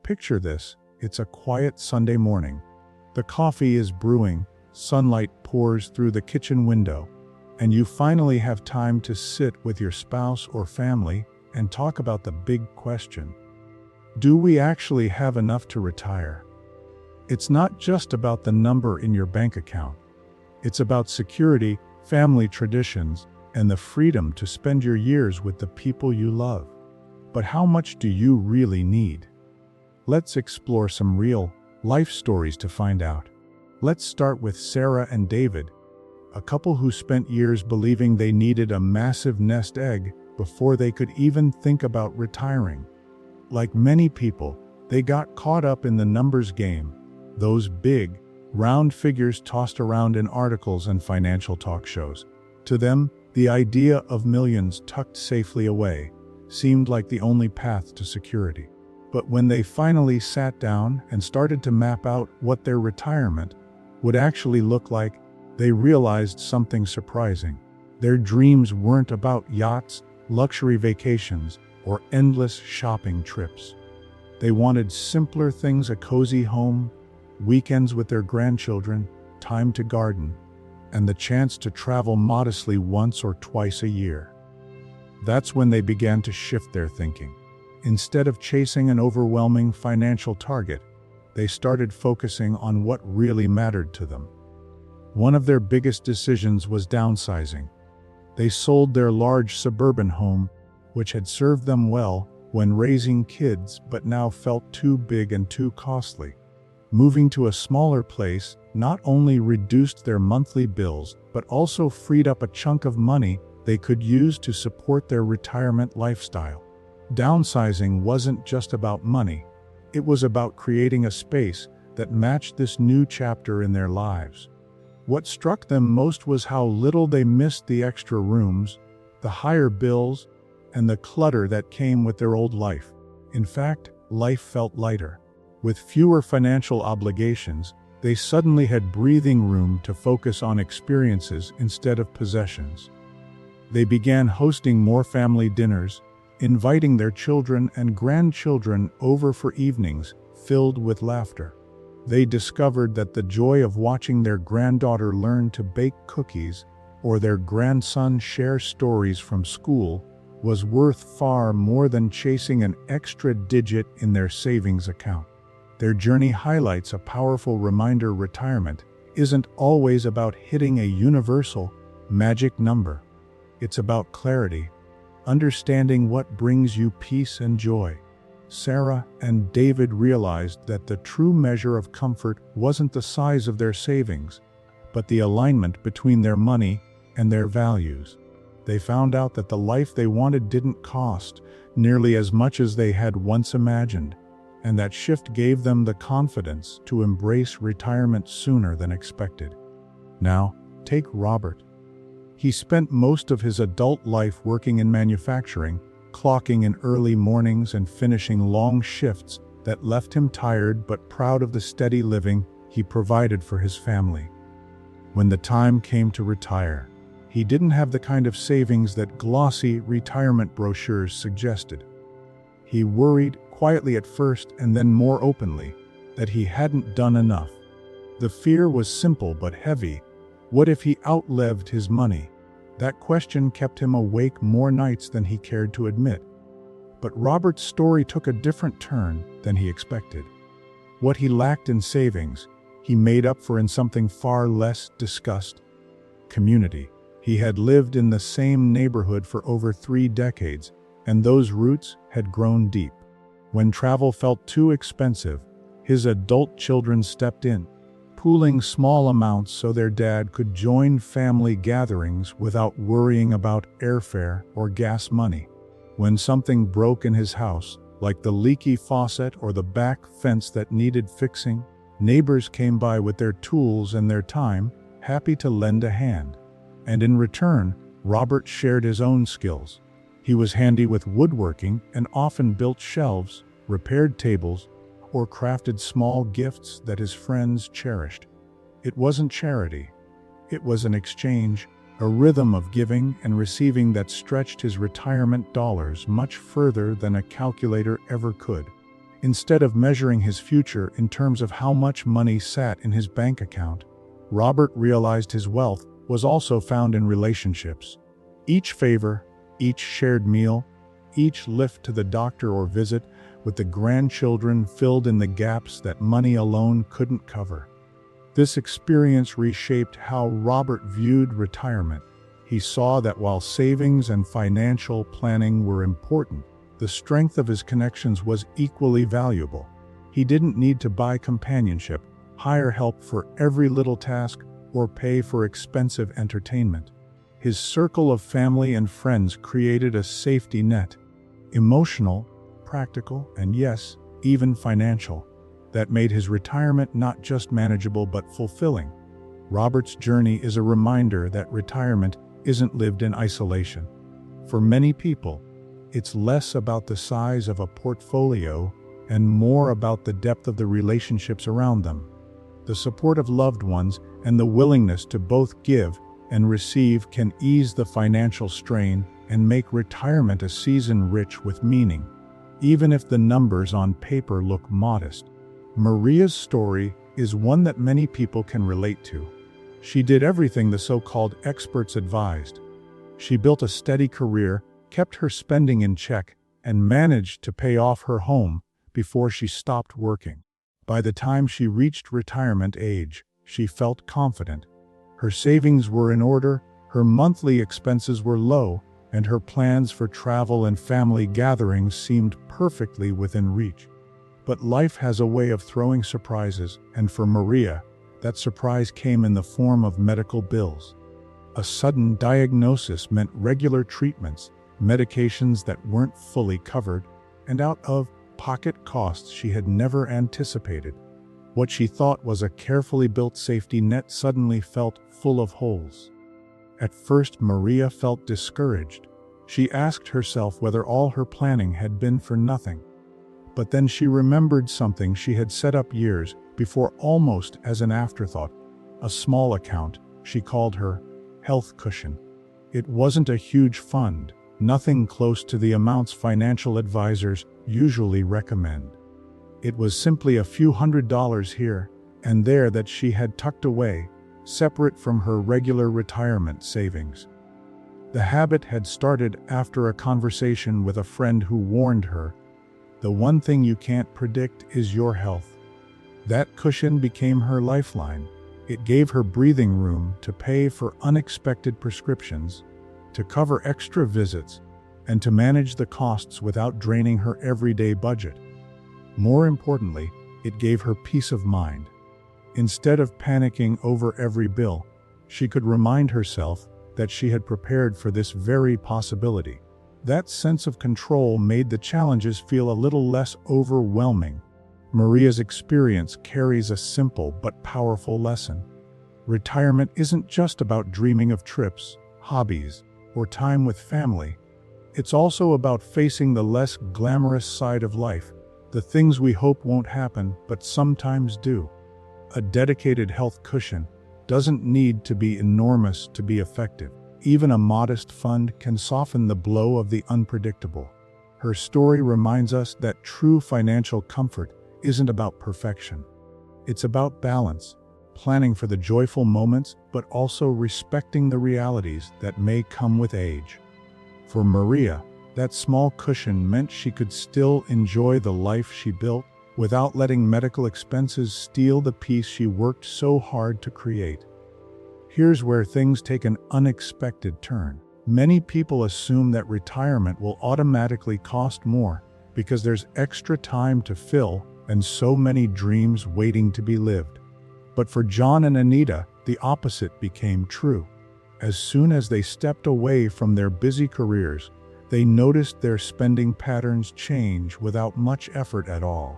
Picture this: it's a quiet Sunday morning. The coffee is brewing, sunlight pours through the kitchen window, and you finally have time to sit with your spouse or family and talk about the big question. Do we actually have enough to retire? It's not just about the number in your bank account. It's about security, family traditions, and the freedom to spend your years with the people you love. But how much do you really need? Let's explore some real life stories to find out. Let's start with Sarah and David, a couple who spent years believing they needed a massive nest egg before they could even think about retiring. Like many people, they got caught up in the numbers game, those big, round figures tossed around in articles and financial talk shows. To them, the idea of millions tucked safely away seemed like the only path to security. But when they finally sat down and started to map out what their retirement would actually look like, they realized something surprising. Their dreams weren't about yachts, luxury vacations, or endless shopping trips. They wanted simpler things: a cozy home, weekends with their grandchildren, time to garden, and the chance to travel modestly once or twice a year. That's when they began to shift their thinking. Instead of chasing an overwhelming financial target, they started focusing on what really mattered to them. One of their biggest decisions was downsizing. They sold their large suburban home, which had served them well when raising kids but now felt too big and too costly. Moving to a smaller place not only reduced their monthly bills, but also freed up a chunk of money they could use to support their retirement lifestyle. Downsizing wasn't just about money. It was about creating a space that matched this new chapter in their lives. What struck them most was how little they missed the extra rooms, the higher bills, and the clutter that came with their old life. In fact, life felt lighter. With fewer financial obligations, they suddenly had breathing room to focus on experiences instead of possessions. They began hosting more family dinners, inviting their children and grandchildren over for evenings filled with laughter. They discovered that the joy of watching their granddaughter learn to bake cookies or their grandson share stories from school was worth far more than chasing an extra digit in their savings account. Their journey highlights a powerful reminder: retirement isn't always about hitting a universal, magic number. It's about clarity, understanding what brings you peace and joy. Sarah and David realized that the true measure of comfort wasn't the size of their savings, but the alignment between their money and their values. They found out that the life they wanted didn't cost nearly as much as they had once imagined, and that shift gave them the confidence to embrace retirement sooner than expected. Now, take Robert. He spent most of his adult life working in manufacturing, clocking in early mornings and finishing long shifts that left him tired but proud of the steady living he provided for his family. When the time came to retire, he didn't have the kind of savings that glossy retirement brochures suggested. He worried, quietly at first and then more openly, that he hadn't done enough. The fear was simple but heavy. What if he outlived his money? That question kept him awake more nights than he cared to admit. But Robert's story took a different turn than he expected. What he lacked in savings, he made up for in something far less discussed: community. He had lived in the same neighborhood for over 3 decades, and those roots had grown deep. When travel felt too expensive, his adult children stepped in, pooling small amounts so their dad could join family gatherings without worrying about airfare or gas money. When something broke in his house, like the leaky faucet or the back fence that needed fixing, neighbors came by with their tools and their time, happy to lend a hand. And in return, Robert shared his own skills. He was handy with woodworking and often built shelves, repaired tables, or crafted small gifts that his friends cherished. It wasn't charity. It was an exchange, a rhythm of giving and receiving that stretched his retirement dollars much further than a calculator ever could. Instead of measuring his future in terms of how much money sat in his bank account, Robert realized his wealth was also found in relationships. Each favor, each shared meal, each lift to the doctor or visit with the grandchildren filled in the gaps that money alone couldn't cover. This experience reshaped how Robert viewed retirement. He saw that while savings and financial planning were important, the strength of his connections was equally valuable. He didn't need to buy companionship, hire help for every little task, or pay for expensive entertainment. His circle of family and friends created a safety net, emotional, practical, and yes, even financial, that made his retirement not just manageable but fulfilling. Robert's journey is a reminder that retirement isn't lived in isolation. For many people, it's less about the size of a portfolio and more about the depth of the relationships around them. The support of loved ones and the willingness to both give and receive can ease the financial strain and make retirement a season rich with meaning, even if the numbers on paper look modest. Maria's story is one that many people can relate to. She did everything the so-called experts advised. She built a steady career, kept her spending in check, and managed to pay off her home before she stopped working. By the time she reached retirement age, she felt confident. Her savings were in order, her monthly expenses were low, and her plans for travel and family gatherings seemed perfectly within reach. But life has a way of throwing surprises, and for Maria, that surprise came in the form of medical bills. A sudden diagnosis meant regular treatments, medications that weren't fully covered, and out-of-pocket costs she had never anticipated. What she thought was a carefully built safety net suddenly felt full of holes. At first, Maria felt discouraged. She asked herself whether all her planning had been for nothing. But then she remembered something she had set up years before almost as an afterthought, a small account she called her health cushion. It wasn't a huge fund, nothing close to the amounts financial advisors usually recommend. It was simply a few $100s here and there that she had tucked away, separate from her regular retirement savings. The habit had started after a conversation with a friend who warned her, "The one thing you can't predict is your health." That cushion became her lifeline. It gave her breathing room to pay for unexpected prescriptions, to cover extra visits, and to manage the costs without draining her everyday budget. More importantly, it gave her peace of mind. Instead of panicking over every bill, she could remind herself that she had prepared for this very possibility. That sense of control made the challenges feel a little less overwhelming. Maria's experience carries a simple but powerful lesson. Retirement isn't just about dreaming of trips, hobbies, or time with family. It's also about facing the less glamorous side of life, the things we hope won't happen but sometimes do. A dedicated health cushion doesn't need to be enormous to be effective. Even a modest fund can soften the blow of the unpredictable. Her story reminds us that true financial comfort isn't about perfection. It's about balance, planning for the joyful moments, but also respecting the realities that may come with age. For Maria, that small cushion meant she could still enjoy the life she built without letting medical expenses steal the peace she worked so hard to create. Here's where things take an unexpected turn. Many people assume that retirement will automatically cost more because there's extra time to fill and so many dreams waiting to be lived. But for John and Anita, the opposite became true. As soon as they stepped away from their busy careers, they noticed their spending patterns change without much effort at all.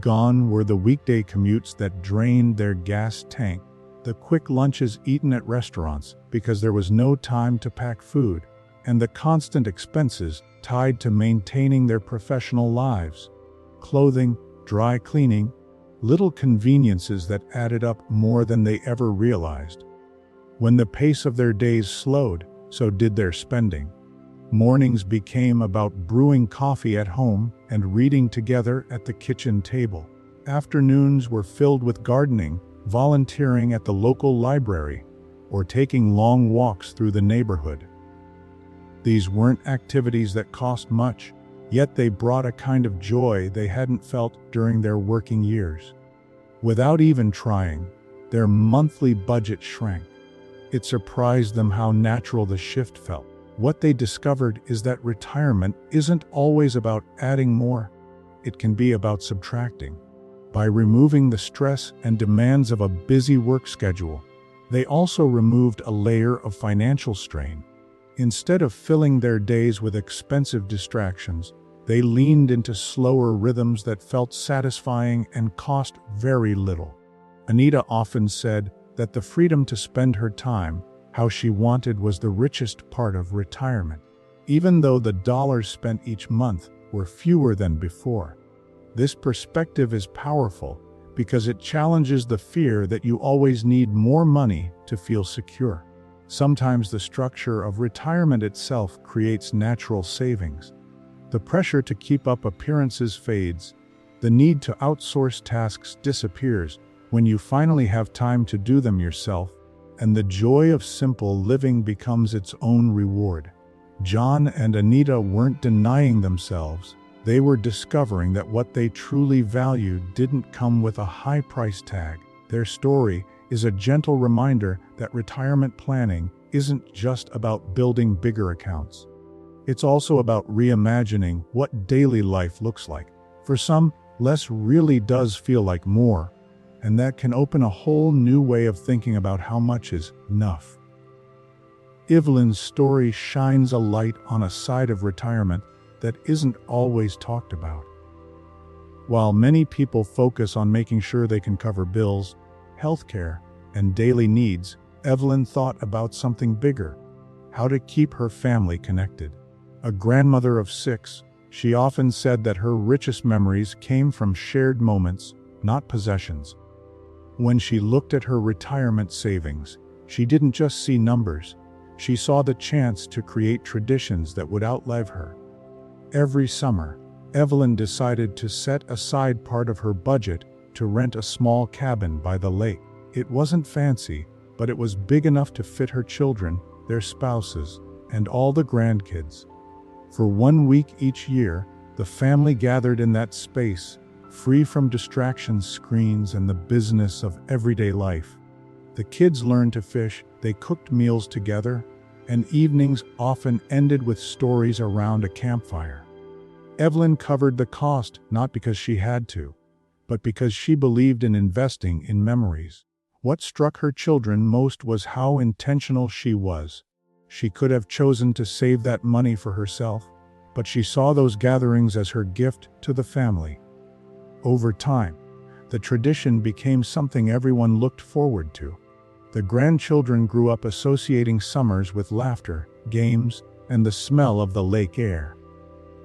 Gone were the weekday commutes that drained their gas tank, the quick lunches eaten at restaurants because there was no time to pack food, and the constant expenses tied to maintaining their professional lives. Clothing, dry cleaning, little conveniences that added up more than they ever realized. When the pace of their days slowed, so did their spending. Mornings became about brewing coffee at home and reading together at the kitchen table. Afternoons were filled with gardening, volunteering at the local library, or taking long walks through the neighborhood. These weren't activities that cost much, yet they brought a kind of joy they hadn't felt during their working years. Without even trying, their monthly budget shrank. It surprised them how natural the shift felt. What they discovered is that retirement isn't always about adding more. It can be about subtracting. By removing the stress and demands of a busy work schedule, they also removed a layer of financial strain. Instead of filling their days with expensive distractions, they leaned into slower rhythms that felt satisfying and cost very little. Anita often said that the freedom to spend her time how she wanted was the richest part of retirement, even though the dollars spent each month were fewer than before. This perspective is powerful because it challenges the fear that you always need more money to feel secure. Sometimes the structure of retirement itself creates natural savings. The pressure to keep up appearances fades. The need to outsource tasks disappears when you finally have time to do them yourself, and the joy of simple living becomes its own reward. John and Anita weren't denying themselves. They were discovering that what they truly valued didn't come with a high price tag. Their story is a gentle reminder that retirement planning isn't just about building bigger accounts. It's also about reimagining what daily life looks like. For some, less really does feel like more, and that can open a whole new way of thinking about how much is enough. Evelyn's story shines a light on a side of retirement that isn't always talked about. While many people focus on making sure they can cover bills, healthcare, and daily needs, Evelyn thought about something bigger: how to keep her family connected. A grandmother of 6, she often said that her richest memories came from shared moments, not possessions. When she looked at her retirement savings, she didn't just see numbers. She saw the chance to create traditions that would outlive her. Every summer, Evelyn decided to set aside part of her budget to rent a small cabin by the lake. It wasn't fancy, but it was big enough to fit her children, their spouses, and all the grandkids. For 1 week each year, the family gathered in that space, free from distractions, screens, and the business of everyday life. The kids learned to fish, they cooked meals together, and evenings often ended with stories around a campfire. Evelyn covered the cost not because she had to, but because she believed in investing in memories. What struck her children most was how intentional she was. She could have chosen to save that money for herself, but she saw those gatherings as her gift to the family. Over time, the tradition became something everyone looked forward to. The grandchildren grew up associating summers with laughter, games, and the smell of the lake air.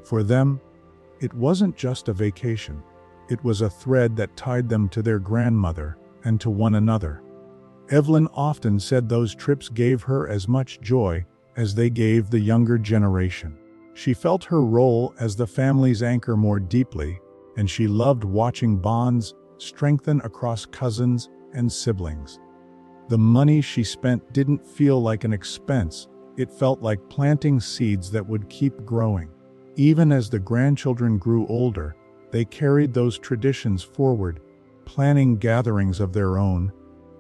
For them, it wasn't just a vacation. It was a thread that tied them to their grandmother and to one another. Evelyn often said those trips gave her as much joy as they gave the younger generation. She felt her role as the family's anchor more deeply, and she loved watching bonds strengthen across cousins and siblings. The money she spent didn't feel like an expense. It felt like planting seeds that would keep growing. Even as the grandchildren grew older, they carried those traditions forward, planning gatherings of their own,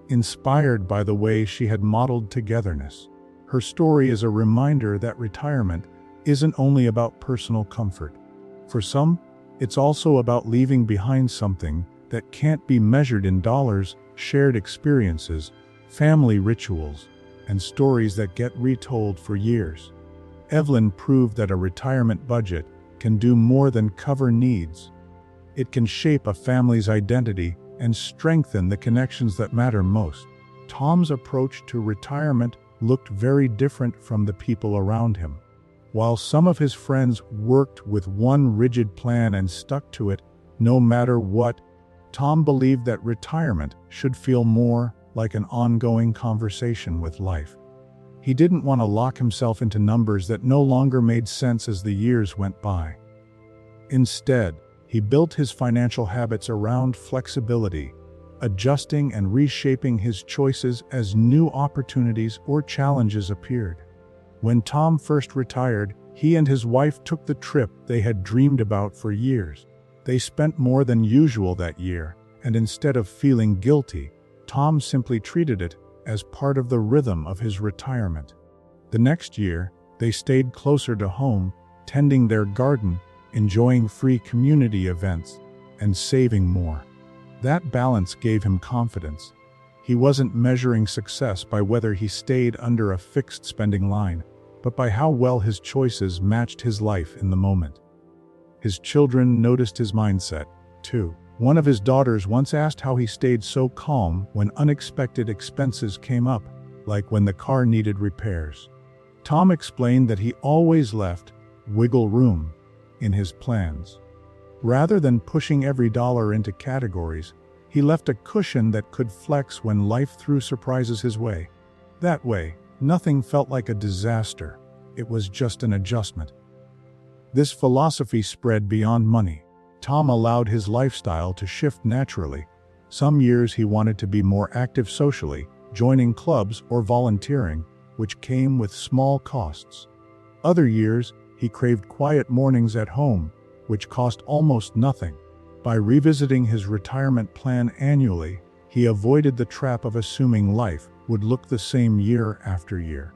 inspired by the way she had modeled togetherness. Her story is a reminder that retirement isn't only about personal comfort. For some, it's also about leaving behind something that can't be measured in dollars: shared experiences, family rituals, and stories that get retold for years. Evelyn proved that a retirement budget can do more than cover needs. It can shape a family's identity and strengthen the connections that matter most. Tom's approach to retirement looked very different from the people around him. While some of his friends worked with one rigid plan and stuck to it no matter what, Tom believed that retirement should feel more like an ongoing conversation with life. He didn't want to lock himself into numbers that no longer made sense as the years went by. Instead, he built his financial habits around flexibility, adjusting and reshaping his choices as new opportunities or challenges appeared. When Tom first retired, he and his wife took the trip they had dreamed about for years. They spent more than usual that year, and instead of feeling guilty, Tom simply treated it as part of the rhythm of his retirement. The next year, they stayed closer to home, tending their garden, enjoying free community events, and saving more. That balance gave him confidence. He wasn't measuring success by whether he stayed under a fixed spending line, but by how well his choices matched his life in the moment. His children noticed his mindset, too. One of his daughters once asked how he stayed so calm when unexpected expenses came up, like when the car needed repairs. Tom explained that he always left wiggle room in his plans. Rather than pushing every dollar into categories, he left a cushion that could flex when life threw surprises his way. That way, nothing felt like a disaster. It was just an adjustment. This philosophy spread beyond money. Tom allowed his lifestyle to shift naturally. Some years he wanted to be more active socially, joining clubs or volunteering, which came with small costs. Other years, he craved quiet mornings at home, which cost almost nothing. By revisiting his retirement plan annually, he avoided the trap of assuming life would look the same year after year.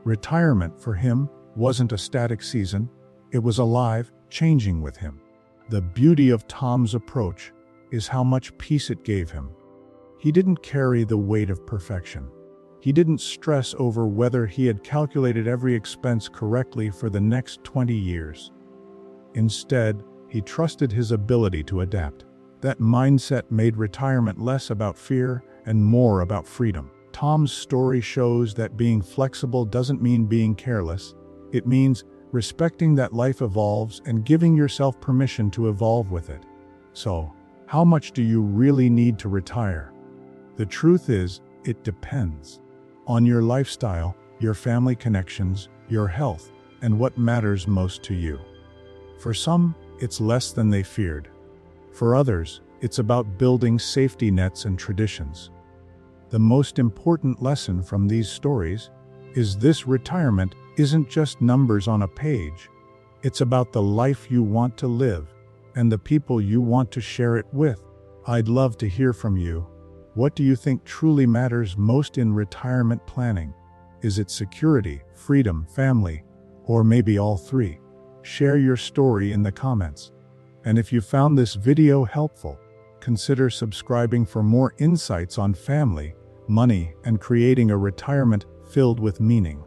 Retirement for him wasn't a static season, it was alive, changing with him. The beauty of Tom's approach is how much peace it gave him. He didn't carry the weight of perfection. He didn't stress over whether he had calculated every expense correctly for the next 20 years. Instead, he trusted his ability to adapt. That mindset made retirement less about fear and more about freedom. Tom's story shows that being flexible doesn't mean being careless. It means respecting that life evolves and giving yourself permission to evolve with it. So, how much do you really need to retire? The truth is, it depends on your lifestyle, your family connections, your health, and what matters most to you. For some, it's less than they feared. For others, it's about building safety nets and traditions. The most important lesson from these stories is this: retirement isn't just numbers on a page. It's about the life you want to live and the people you want to share it with. I'd love to hear from you. What do you think truly matters most in retirement planning? Is it security, freedom, family, or maybe all three? Share your story in the comments. And if you found this video helpful, consider subscribing for more insights on family, money, and creating a retirement filled with meaning.